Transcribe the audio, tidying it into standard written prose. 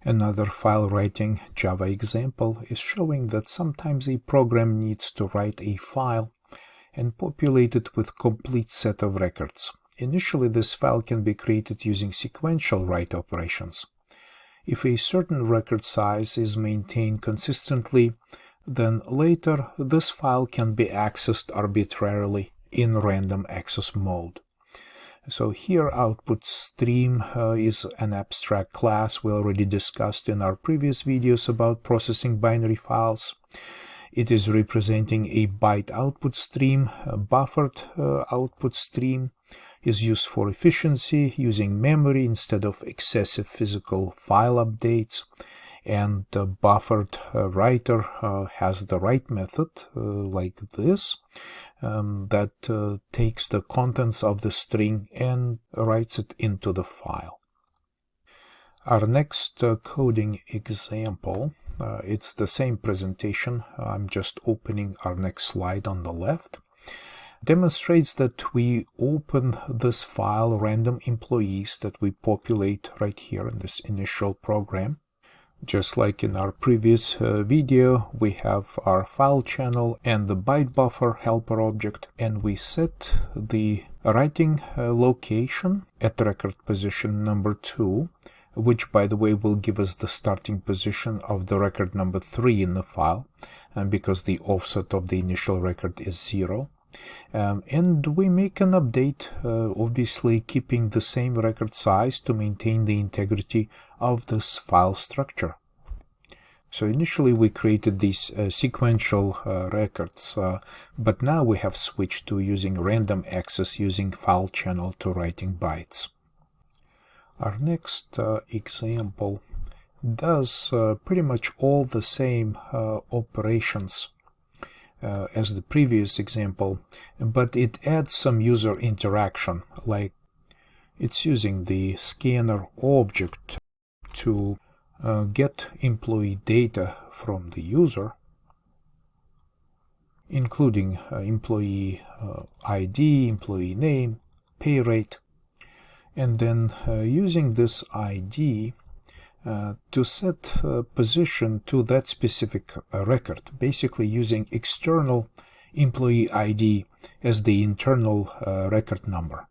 Another file writing Java example is showing that sometimes a program needs to write a file and populate it with complete set of records. Initially, this file can be created using sequential write operations. If a certain record size is maintained consistently, then later this file can be accessed arbitrarily in random access mode. So here output stream is an abstract class we already discussed in our previous videos about processing binary files. It is representing a byte output stream. A buffered output stream is used for efficiency, using memory instead of excessive physical file updates. And the buffered writer has the write method like this that takes the contents of the string and writes it into the file. Our next coding example, it's the same presentation. I'm just opening our next slide on the left. Demonstrates that we open this file random employees that we populate right here in this initial program. Just like in our previous video, we have our file channel and the byte buffer helper object, and we set the writing location at record position number 2, which by the way will give us the starting position of the record number 3 in the file, and because the offset of the initial record is 0. And we make an update, obviously keeping the same record size to maintain the integrity of this file structure. So initially we created these sequential records, but now we have switched to using random access using FileChannel to writing bytes. Our next example does pretty much all the same operations as the previous example, but it adds some user interaction, like it's using the scanner object to get employee data from the user, including employee ID, employee name, pay rate, and then using this ID to set position to that specific record, basically using external employee ID as the internal record number.